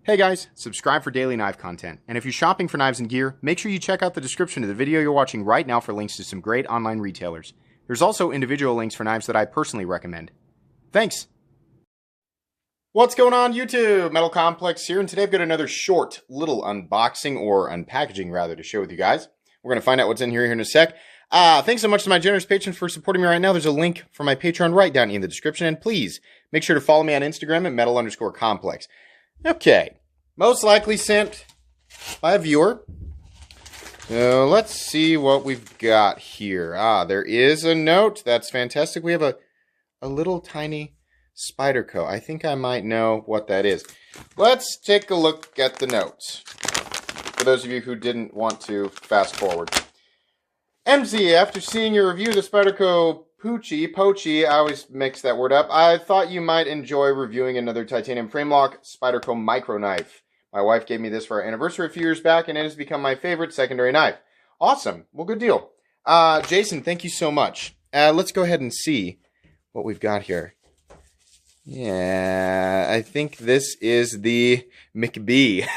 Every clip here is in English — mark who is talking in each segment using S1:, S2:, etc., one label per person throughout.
S1: Hey guys, subscribe for daily knife content, and if you're shopping for knives and gear, make sure you check out the description of the video you're watching right now for links to some great online retailers. There's also individual links for knives that I personally recommend. Thanks! What's going on YouTube? Metal Complex here, and today I've got another short little unboxing, or unpackaging rather, to share with you guys. We're going to find out what's in here in a sec. Thanks so much to my generous patrons for supporting me right now. There's a link for my Patreon right down in the description, and please make sure to follow me on Instagram at metal_complex. Okay, most likely sent by a viewer. So let's see what we've got here. There is a note. That's fantastic. We have a little tiny Spyderco. I think I might know what that is. Let's take a look at the notes. For those of you who didn't want to fast forward. MZ, after seeing your review of the Spyderco Pochi, I always mix that word up. I thought you might enjoy reviewing another titanium frame lock Spyderco micro knife. My wife gave me this for our anniversary a few years back, and it has become my favorite secondary knife. Awesome. Well, good deal. Jason, thank you so much. Let's go ahead and see what we've got here. Yeah, I think this is the McBee.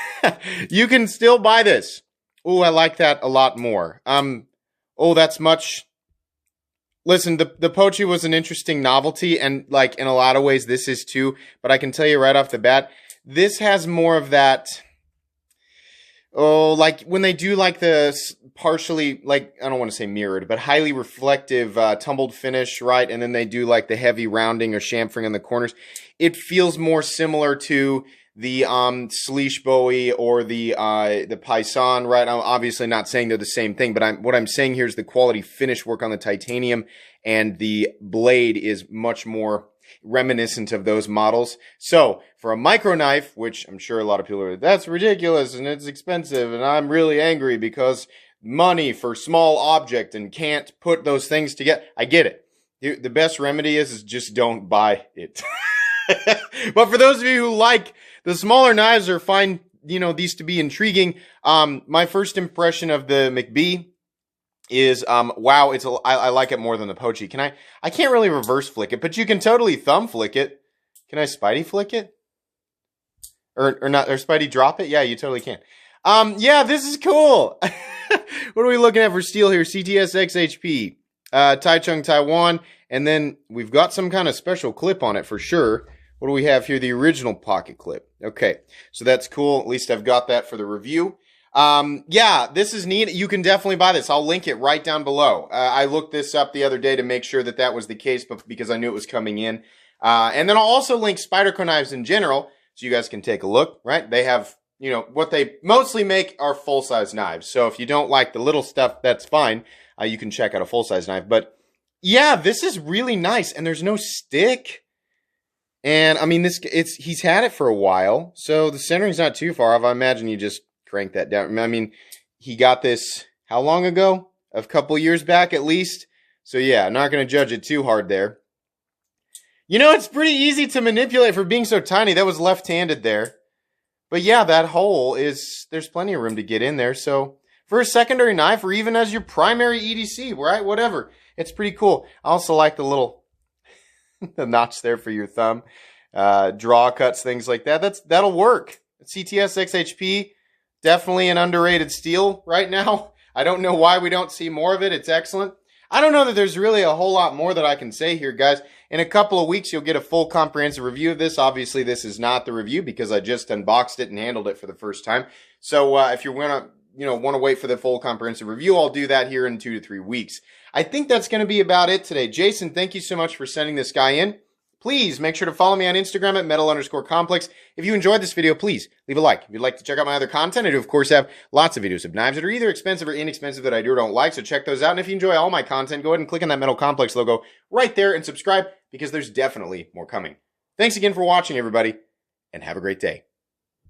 S1: You can still buy this. Ooh, I like that a lot more. Oh, that's much... Listen, the Pochi was an interesting novelty, and like in a lot of ways this is too, but I can tell you right off the bat, this has more of that, like when they do like the partially, like, I don't want to say mirrored, but highly reflective tumbled finish, right? And then they do like the heavy rounding or chamfering on the corners. It feels more similar to the Sleesh Bowie or the Paisan, right? I'm obviously not saying they're the same thing, but what I'm saying here is the quality finish work on the titanium, and the blade is much more reminiscent of those models. So for a micro knife, which I'm sure a lot of people are, that's ridiculous and it's expensive and I'm really angry because money for small object and can't put those things together. I get it. The best remedy is just don't buy it. But for those of you who like the smaller knives or find, you know, these to be intriguing, my first impression of the McBee is, wow, I like it more than the Pochi. I can't really reverse flick it, but you can totally thumb flick it. Can I Spidey flick it? Or not, or Spidey drop it? Yeah, you totally can. Yeah, this is cool. What are we looking at for steel here? CTS XHP, Taichung, Taiwan, and then we've got some kind of special clip on it for sure. What do we have here? The original pocket clip. Okay, so that's cool. At least I've got that for the review. Yeah, this is neat. You can definitely buy this. I'll link it right down below. I looked this up the other day to make sure that that was the case, but because I knew it was coming in. And then I'll also link Spyderco knives in general, so you guys can take a look, right? They have, you know, what they mostly make are full-size knives. So if you don't like the little stuff, that's fine. You can check out a full-size knife. But yeah, this is really nice, and there's no stick. And I mean, he's had it for a while, so the centering's not too far off. I imagine you just crank that down. I mean, he got this how long ago? A couple years back at least. So yeah, I'm not going to judge it too hard there. You know, it's pretty easy to manipulate for being so tiny. That was left-handed there. But yeah, that hole there's plenty of room to get in there. So for a secondary knife, or even as your primary EDC, right? Whatever. It's pretty cool. I also like the little the notch there for your thumb. Draw cuts, things like that. That'll work. CTS XHP, definitely an underrated steel right now. I don't know why we don't see more of it. It's excellent. I don't know that there's really a whole lot more that I can say here, guys. In a couple of weeks, you'll get a full comprehensive review of this. Obviously, this is not the review because I just unboxed it and handled it for the first time. So if you want to wait for the full comprehensive review, I'll do that here in 2 to 3 weeks. I think that's going to be about it today. Jason, thank you so much for sending this guy in. Please make sure to follow me on Instagram at metal_complex. If you enjoyed this video, please leave a like. If you'd like to check out my other content, I do, of course, have lots of videos of knives that are either expensive or inexpensive that I do or don't like, so check those out. And if you enjoy all my content, go ahead and click on that Metal Complex logo right there and subscribe, because there's definitely more coming. Thanks again for watching, everybody, and have a great day.